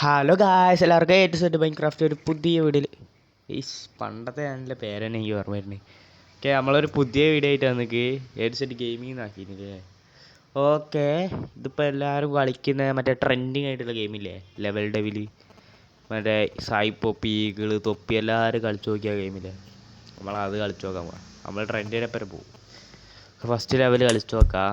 Hello guys, എല്ലാവർക്കും A to Z Minecraft ഒരു പുതിയ വീഡിയോയിൽ ഈ പണ്ടത്തെ ചാനലിൻ്റെ പേര് തന്നെ എനിക്ക് ഓർമ്മ വരുന്നത്. ഓക്കെ, നമ്മളൊരു പുതിയ വീഡിയോ ആയിട്ട് വന്നിക്ക് എ ടു സെഡ് ഗെയിമിംഗ് ആക്കിയില്ലേ. ഓക്കെ, ഇതിപ്പോൾ എല്ലാവരും കളിക്കുന്ന മറ്റേ ട്രെൻഡിങ് ആയിട്ടുള്ള ഗെയിമില്ലേ, ലെവൽ ഡെവിൽ, മറ്റേ സായിപ്പൊപ്പി ഈഗിള് തൊപ്പി എല്ലാവരും കളിച്ചു നോക്കിയ ഗെയിമില്ലേ, നമ്മളത് കളിച്ചു നോക്കാൻ പോകാം. നമ്മൾ ട്രെൻഡിനെപ്പരം പോകും. ഫസ്റ്റ് ലെവൽ കളിച്ചു നോക്കാം.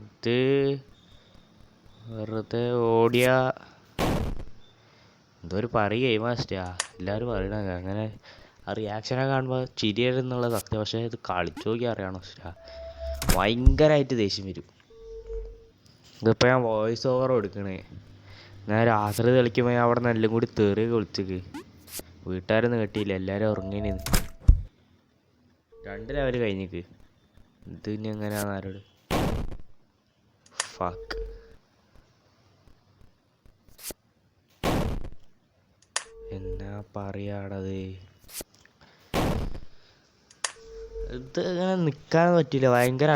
ഇത് വെറുതെ ഓടിയ എന്തോ ഒരു പറയുക മാസ്റ്റാ എല്ലാവരും പറയണ അങ്ങനെ. ആ റിയാക്ഷനൊക്കെ കാണുമ്പോൾ ചിരി വരുന്നുള്ള സത്യം. പക്ഷേ ഇത് കളിച്ചു നോക്കി അറിയണം. ഭയങ്കരമായിട്ട് ദേഷ്യം വരും. ഇതിപ്പോൾ ഞാൻ വോയിസ് ഓവർ കൊടുക്കണേ. ഞാൻ രാത്രി കളിക്കുമ്പോൾ ഞാൻ അവിടെ നല്ല കൂടി തെറിയൊക്കെ വിളിച്ചേക്ക്. വീട്ടുകാരൊന്നും കെട്ടിയില്ല, എല്ലാവരും ഉറങ്ങിന്. 2 ലെവൽ കഴിഞ്ഞേക്ക്. ഇത് ഇനി എങ്ങനെയാണെന്ന് ആരോട് ഫക്ക്. എന്നാ പറയാടത്, ഇത് ഇങ്ങനെ നിൽക്കാൻ പറ്റില്ല. ഭയങ്കര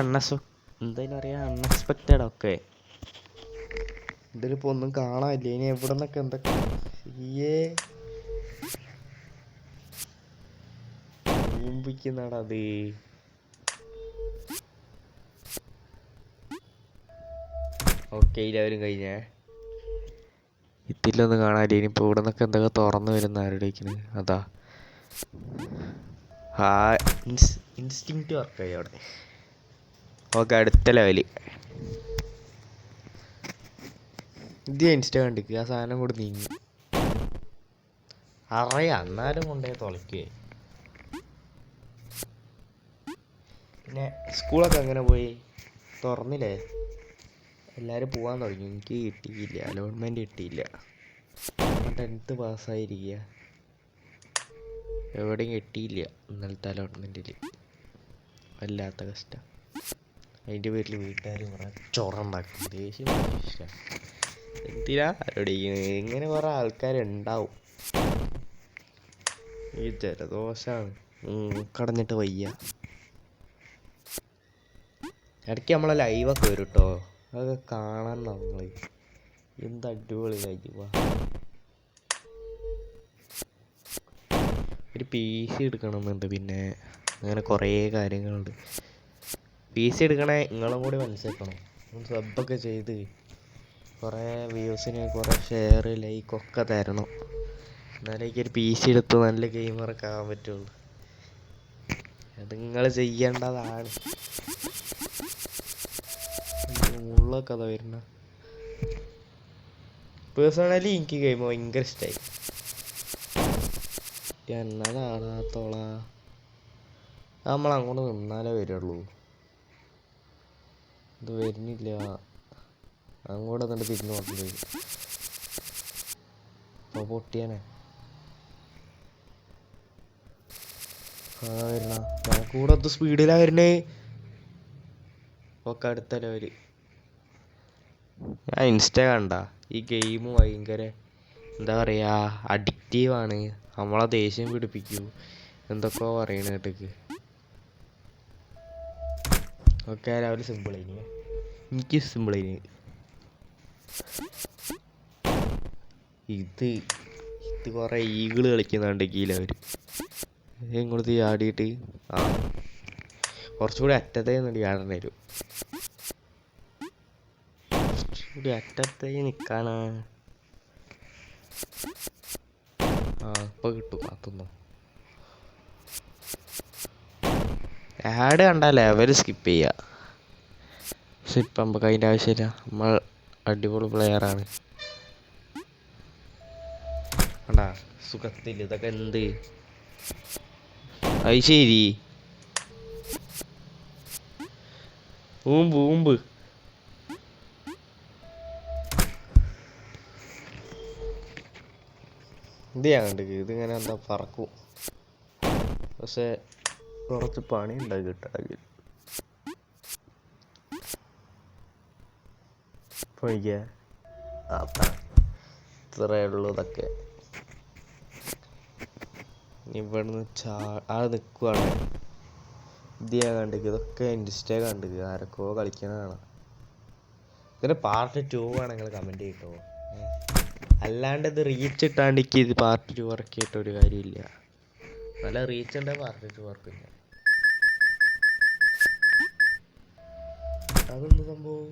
എന്തായാലും അറിയാം, അൺഎക്സ്പെക്റ്റഡ് ഒക്കെ. ഇതിലിപ്പോൾ ഒന്നും കാണാനില്ല. ഇനി എവിടെ നിന്നൊക്കെ എന്തൊക്കെ ൂമ്പിക്കുന്നതാണത്. ഓക്കെ, ഈ ലെവലും കഴിഞ്ഞേ. ഇതിലൊന്നും കാണാനില്ല. ഇനിയിപ്പോൾ ഇവിടെ നിന്നൊക്കെ എന്തൊക്കെ തുറന്നു വരുന്ന ആരുടേക്കിന്. അതാ ഇൻസ്റ്റിങ്ക്റ്റ് വർക്കായി അവിടെ. ഓക്കെ, അടുത്ത ലെവല്. ഇത് ഇൻസ്റ്റ കണ്ടിക്ക് ആ സാധനം കൂടെ നീങ്ങി അറിയാം, എന്നാലും കൊണ്ടേ തുളയ്ക്കേ. പിന്നെ സ്കൂളൊക്കെ അങ്ങനെ പോയി തുറന്നില്ലേ, എല്ലാവരും പോകാൻ തുടങ്ങി. എനിക്ക് കിട്ടിയില്ല, അലോട്ട്മെൻറ്റ് കിട്ടിയില്ല. 10th പാസ്സായിരിക്കുക, എവിടെയും കിട്ടിയില്ല ഇന്നലത്തെ അലോട്ട്മെൻറ്റിൽ. വല്ലാത്ത കഷ്ടം. അതിൻ്റെ പേരിൽ വീട്ടുകാർ കുറേ ചൊറുണ്ടാക്കും. ദേഷ്യം ഇഷ്ടം. എന്തിനാ ആരോടിക്കുന്നത്? ഇങ്ങനെ കുറേ ആൾക്കാരുണ്ടാവും. ഈ ജലദോഷമാണ്, കടഞ്ഞിട്ട് വയ്യ. ഇടയ്ക്ക് നമ്മളെ ലൈവൊക്കെ വരും കേട്ടോ, അതൊക്കെ കാണാൻ നമ്മൾ. എന്ത് അടിപൊളി ലൈവാ. ഒരു PC എടുക്കണമെന്നുണ്ട്. പിന്നെ അങ്ങനെ കുറേ കാര്യങ്ങളുണ്ട്. PC എടുക്കണേ നിങ്ങളും കൂടി മനസ്സിലാക്കണം. സബ്ബൊക്കെ ചെയ്ത് കുറേ വ്യൂസിന് കുറേ ഷെയർ ലൈക്കൊക്കെ തരണം. എന്നാലേ ഒരു PC എടുത്ത് നല്ല ഗെയിമറൊക്കെ ആകാൻ പറ്റുള്ളൂ. അത് നിങ്ങൾ ചെയ്യേണ്ടതാണ്. മുള്ളൊക്കെ അതാ വരുന്ന. പേഴ്സണലി എനിക്ക് ഗെയിം ഭയങ്കര ഇഷ്ടമായി. എന്നതാടാത്തോളാ, നമ്മൾ അങ്ങോട്ട് നിന്നാലേ വരുള്ളൂ. ഇത് വരുന്നില്ല. അങ്ങോട്ട് എന്നിട്ട് തിരിഞ്ഞു നോക്കുന്നത് അപ്പോൾ പൊട്ടിയാനെ. വരണ ഞാൻ കൂടെ അത് സ്പീഡിലാ വരുന്നേ. ഒക്കെ അടുത്ത ലെവല്. ഞാൻ ഇൻസ്റ്റ കണ്ട ഈ ഗെയിം ഭയങ്കര എന്താ പറയുക, അഡിക്റ്റീവാണ്. നമ്മളെ ദേഷ്യം പിടിപ്പിക്കൂ എന്തൊക്കെയോ പറയണ കേട്ടേക്ക്. ഓക്കെ, രാവിലെ സിമ്പിളായിന്. എനിക്ക് സിമ്പിളായിന്. ഇത് കുറേ ഈഗിള് കളിക്കുന്നുണ്ടെങ്കിൽ ഈ ലെവൽ ഇങ്ങോട്ട് ചാടിയിട്ട് കുറച്ചുകൂടി അറ്റത്തേ നിന്നിട്ട് ചാടേണ്ടി വരും. കുറച്ചുകൂടി അറ്റത്തേ നിൽക്കാനാ. ഇപ്പോൾ കിട്ടും. കാത്തുന്നോ ആഡ് കണ്ടാ ലെവൽ സ്കിപ്പ് ചെയ്യുക. പക്ഷെ ഇപ്പം നമുക്ക് അതിൻ്റെ ആവശ്യമില്ല. നമ്മൾ അടിപൊളി പ്ലെയറാണ്. കണ്ടാ സുഖത്തിൽ ഇതൊക്കെ എന്ത് അത് ശരി. ഊമ്പ് ഇത് ഞാൻ കണ്ടിക്ക്. ഇതിങ്ങനെ എന്താ പറക്കും. പക്ഷെ കുറച്ച് പണി ഉണ്ടാക്കി കിട്ടാമെങ്കിൽ ഇത്രയേ ഉള്ളൂ. ഇതൊക്കെ ഇവിടുന്ന് നിൽക്കുവാണ്. ഇത് ഞാൻ കണ്ടിക്ക്. ഇതൊക്കെ ഇൻസ്റ്റേ കണ്ടിക്ക്. ആരൊക്കെയോ കളിക്കണ കാണാം. ഇതിൻ്റെ പാർട്ട് 2 വേണം നിങ്ങൾ കമൻറ്റ് ചെയ്യട്ടോ. അല്ലാണ്ട് ഇത് റീച്ച് ഇട്ടാണ്ടിക്ക് ഇത് പാർട്ട് 2 ഇറക്കിയിട്ട് ഒരു കാര്യമില്ല. നല്ല റീച്ച് ഉണ്ടെങ്കിൽ പാർട്ട് 2 ഇറക്കില്ല. അതെന്ത് സംഭവം?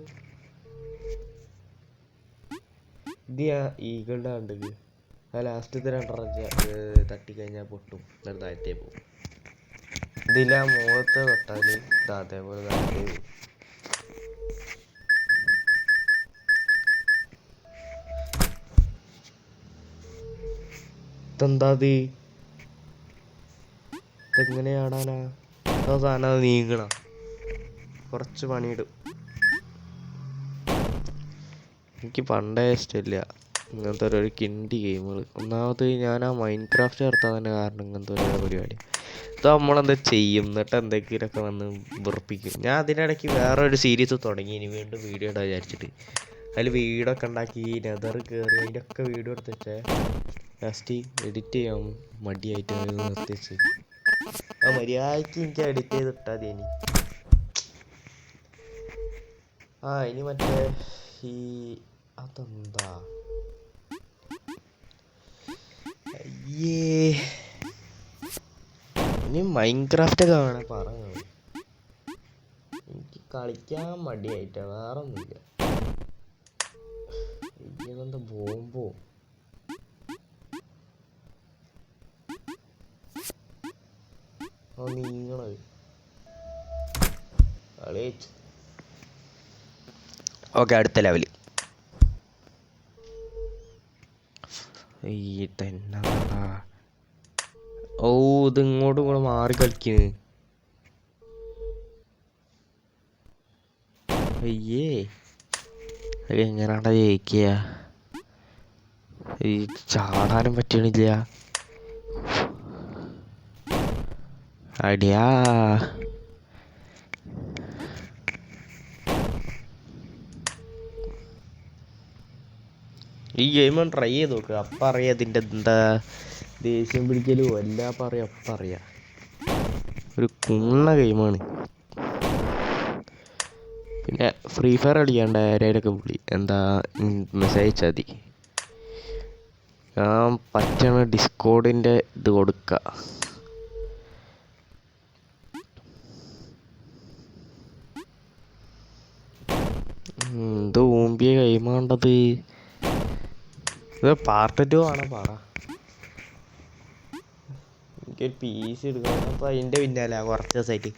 ഇത് ഞാൻ ഈഗിളുടെ കണ്ടത് ആ ലാസ്റ്റത്തെ 2 തട്ടിക്കഴിഞ്ഞാൽ പൊട്ടും, എന്നിട്ട് താഴത്തേ പോകും. ഇതില്ല മുഖത്ത് തൊട്ടാൽ ഇത് അതേപോലെ താഴത്തേ പോകും. ഇതെന്താ ഇതെങ്ങനെ ആടാനാ? അതോ സാധനം അത് നീങ്ങണ? കുറച്ച് പണിയിടും. എനിക്ക് പണ്ടേ ഇഷ്ടമില്ല ഇങ്ങനത്തെ ഒരു കിണ്ടി ഗെയിമുകൾ. ഒന്നാമത് ഞാൻ ആ മൈൻക്രാഫ്റ്റ് ചേർത്താൻ തന്നെ കാരണം ഇങ്ങനത്തെ ഓരോ പരിപാടി. ഇത് നമ്മളെന്താ ചെയ്യും, എന്നിട്ട് എന്തെങ്കിലുമൊക്കെ വന്ന് വെറുപ്പിക്കും. ഞാൻ അതിനിടയ്ക്ക് വേറൊരു സീരീസ് തുടങ്ങി, ഇനി വീണ്ടും വീഡിയോ ഇടാൻ വിചാരിച്ചിട്ട്. അതിൽ വീടൊക്കെ ഉണ്ടാക്കി നെതർ കയറി അതിൻ്റെ ഒക്കെ വീഡിയോ എടുത്ത് വെച്ചാൽ ലാസ്റ്റ് എഡിറ്റ് ചെയ്യാൻ മടിയായിട്ട് നിർത്തിച്ച്. ആ മര്യാദയ്ക്ക് എനിക്ക് എഡിറ്റ് ചെയ്തിട്ടാൽ മതി. ഇനി മറ്റേ ഈ അതെന്താ അയ്യേ, ഇനി മൈൻക്രാഫ്റ്റ് ഒക്കെ വേണേ പറഞ്ഞു. എനിക്ക് കളിക്കാൻ മടിയായിട്ടാ, വേറെ ഒന്നുമില്ല. ഇതെന്താ ബോംബോ? നീങ്ങള് കളിച്ചു. ഓക്കെ, അടുത്ത ലെവല്. ഇത് ഇങ്ങോട്ടും കൂടെ മാറി കളിക്കുന്നു. അയ്യേ, എങ്ങനാണ്ടാ ജയിക്കുക? ഈ ചാടാനും പറ്റണില്ല. അടിയാ, ഈ ഗെയിം ഒന്ന് ട്രൈ ചെയ്ത് നോക്കുക. അപ്പം അറിയാം അതിൻ്റെ എന്താ ദേഷ്യം പിടിക്കലും എല്ലാം പറയാം. അപ്പം അറിയാം, ഒരു കുണ്ണ ഗെയിമാണ്. പിന്നെ ഫ്രീ ഫയർ കളിക്കാണ്ട് ആരെയൊക്കെ വിളി, എന്താ മെസ്സേജ് അയച്ചാൽ മതി. ഞാൻ പറ്റണ ഡിസ്കോഡിൻ്റെ ഇത് കൊടുക്കുക. ഇത് ഊമ്പിയ ഗെയിമാണ്ടത്. ഇത് പാർട്ട് 2 ആണ്. പറ, എനിക്കൊരു PC എടുക്കണം. അപ്പോൾ അതിൻ്റെ പിന്നാലെ കുറച്ച് ദിവസമായിട്ട്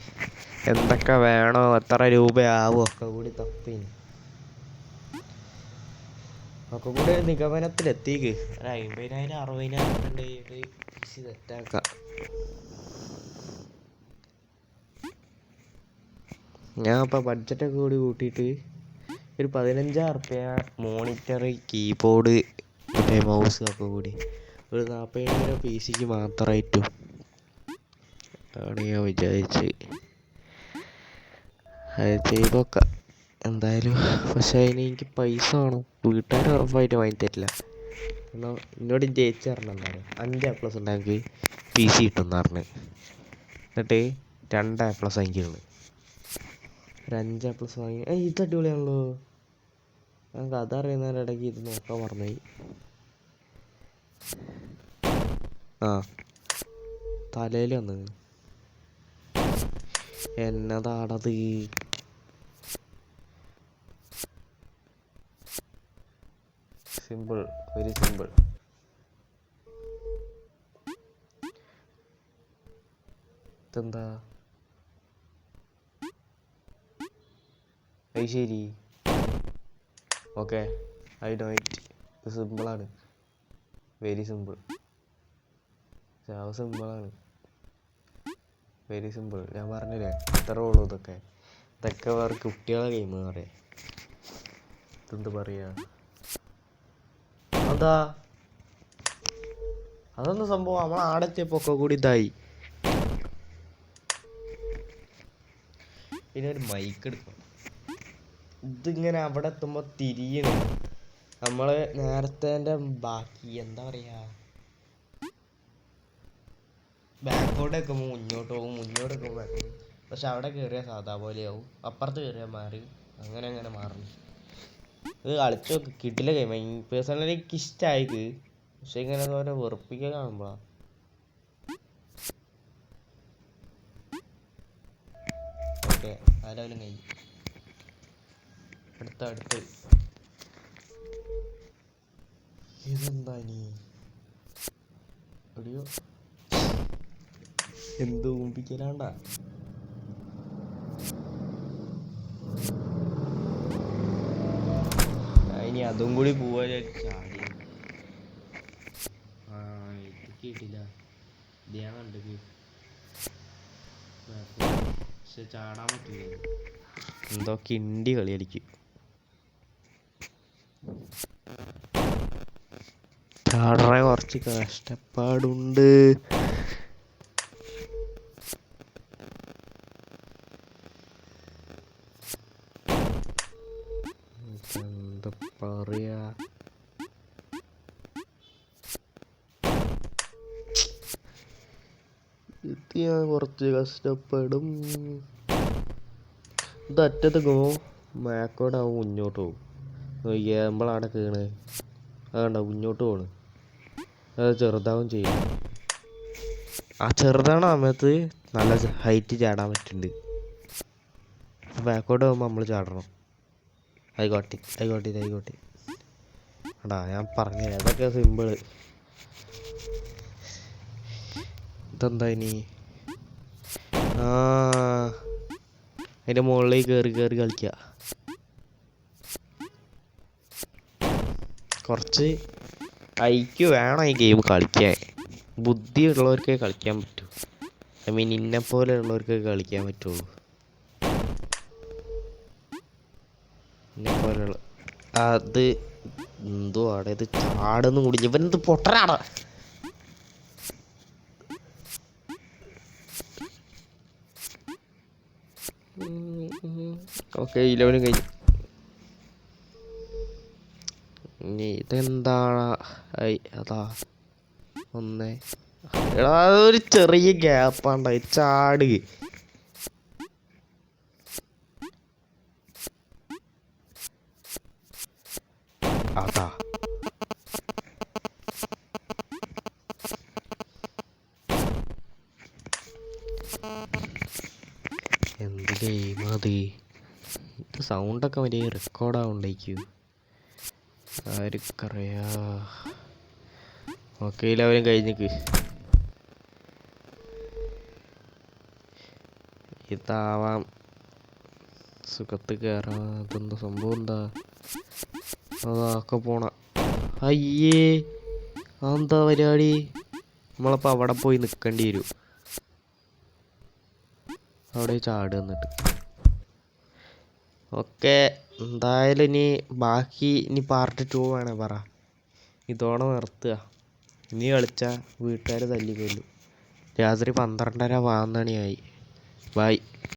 എന്തൊക്കെ വേണോ, എത്ര രൂപയാവും ഒക്കെ കൂടി തപ്പിന്. ഒക്കെ കൂടി നിഗമനത്തിലെത്തിക്ക്. ഒരു 50,000 60,000 ഒരു PC സെറ്റാക്കാം. ഞാൻ ഇപ്പോൾ ബഡ്ജറ്റൊക്കെ കൂടി കൂട്ടിയിട്ട് ഒരു 15,000 റുപ്യ മോണിറ്റർ, കീബോർഡ്, മറ്റേ മൗസ് ഒക്കെ കൂടി ഒരു 40,000 PC മാത്രമായിട്ടും ആണ് ഞാൻ വിചാരിച്ച്. അത് ചെയ്തൊക്കെ എന്തായാലും. പക്ഷേ അതിന് എനിക്ക് പൈസ വേണം. വീട്ടുകാർ ഉറപ്പായിട്ട് വാങ്ങി തരില്ല. കാരണം എന്നോട് ജയിച്ച് തരണം എന്നാണ്. 5 A+ ഉണ്ടെങ്കിൽ PC കിട്ടുമെന്ന് പറഞ്ഞ്. എന്നിട്ട് 2 A+ വാങ്ങിക്കുന്നു. ഒരു 5 A+ വാങ്ങി. ഇത് അടിപൊളിയാണല്ലോ. ഞാൻ കഥ അറിയുന്നതിൻ്റെ ഇടയ്ക്ക് ഇത് നോക്കാൻ മറന്നുപോയി. തലയിൽ വന്ന് എന്നതാണത്? Simple, very simple. ഇതെന്താ? അത് ശരി, ഓക്കെ, ഐ നോ ഇറ്റ്. ഇത് സിമ്പിളാണ്, വെരി സിമ്പിൾ. സിമ്പിളാണ്, വെരി സിമ്പിൾ. ഞാൻ പറഞ്ഞില്ലേ ഇത്ര ഉള്ളൂ. ഇതൊക്കെ വേറെ കുട്ടികളെ ഗെയിം പറയാം. ഇതെന്ത് പറയാ? അതൊന്നും സംഭവം നമ്മൾ ആടെത്തിയപ്പോ ഒക്കെ കൂടി ഇതായി. പിന്നെ ഒരു മൈക്ക് എടുക്കണം. ഇതിങ്ങനെ അവിടെ എത്തുമ്പോൾ തിരിയണം. നമ്മൾ നേരത്തെ ബാക്കി എന്താ പറയുക, ബാക്കോട്ട് വെക്കുമ്പോൾ മുന്നോട്ട് പോകും, മുന്നോട്ട് വെക്കുമ്പോൾ ബാക്ക്. പക്ഷെ അവിടെ കയറിയാൽ സാധാ പോലെയാവും, അപ്പുറത്ത് കയറിയാൽ മാറി, അങ്ങനെ മാറും. ഇത് കളിച്ചു നോക്ക്, കിട്ടില്ല ഗെയിം. പേഴ്സണലി എനിക്ക് ഇഷ്ടമായിക്ക്, പക്ഷെ ഇങ്ങനെ ഓരോ വെറുപ്പിക്കാൻ കാണുമ്പോഴാ. ഓക്കെ, ആ ലെവലും കഴിഞ്ഞു. അടുത്ത് ഇതെന്താ നീ എവിടെയോ എന്ത് ഊമ്പിക്കലാണ്ടാ. ഇനി അതും കൂടി പോവാ ചാടി. ആ ഇത് കിട്ടില്ല, ഇത് ഞാൻ കണ്ടത്. പക്ഷെ ചാടാൻ പറ്റില്ല, എന്തോ കിണ്ടി കളി കളിക്കും. ചാടാൻ കുറച്ച് കഷ്ടപ്പാടുണ്ട്. എന്താ പറയാ, ഇത് ഞാൻ കുറച്ച് കഷ്ടപ്പെടും. ഇത് അറ്റത്ത് പോ, മാക്കോടെ ആവും മുന്നോട്ട് പോകും. നമ്മളവിടെ കീണ് അതുകൊണ്ടാവും മുന്നോട്ട് പോണ്. അത് ചെറുതാവും ചെയ്യും. ആ ചെറുതാണ് സമയത്ത് നല്ല ഹൈറ്റ് ചാടാൻ പറ്റുന്നുണ്ട്. ബാക്കോട്ട് പോകുമ്പോൾ നമ്മൾ ചാടണം. ആയിക്കോട്ടെ എടാ ഞാൻ പറഞ്ഞു അതൊക്കെ സിമ്പിള്. ഇതെന്താ ഇനി? ആ അതിൻ്റെ മുകളിലേക്ക് കയറി കളിക്കുക. കുറച്ച് ഐക്യു വേണം ഈ ഗെയിം കളിക്കാൻ. ബുദ്ധിയുള്ളവർക്കേ കളിക്കാൻ പറ്റൂ. ഐ മീൻ ഇന്നെപ്പോലെ ഉള്ളവർക്കേ കളിക്കാൻ പറ്റുള്ളൂ. ഇന്നെപ്പോലെയുള്ള അത് എന്തോ ആടെ ഇത് ചാടുന്നു കുടിഞ്ഞു. ഇവനെന്ത് പൊട്ടനാടാ. ഓക്കെ 11 കഴിഞ്ഞു. ഇനി ഇതെന്താണ്? അതാ ഒന്ന് എടാ ഒരു ചെറിയ ഗ്യാപ്പാണ്ടായി, ചാട്. അതാ എന്ത് ഗെയിമത്? ഇത് സൗണ്ടൊക്കെ വലിയ റെക്കോർഡാവുണ്ടായിരിക്കും, ആർക്കറിയാ. ഓക്കെ 11 കഴിഞ്ഞിക്ക്. ഇതാവാം സുഖത്ത് കയറാം. ഇതെന്താ സംഭവം? എന്താ അതൊക്കെ പോണ? അയ്യേ അതെന്താ പരിപാടി? നമ്മളപ്പോൾ അവിടെ പോയി നിൽക്കേണ്ടി വരും. അവിടെ ചാട് എന്നിട്ട്. ഓക്കെ എന്തായാലും ഇനി പാർട്ട് 2 വേണേ പറ. ഇതോടെ നിർത്തുക. ഇനി കളിച്ചാൽ വീട്ടുകാർ തല്ലിക്കൊല്ലും. രാത്രി 12:30 13 മണിയായി. ബൈ.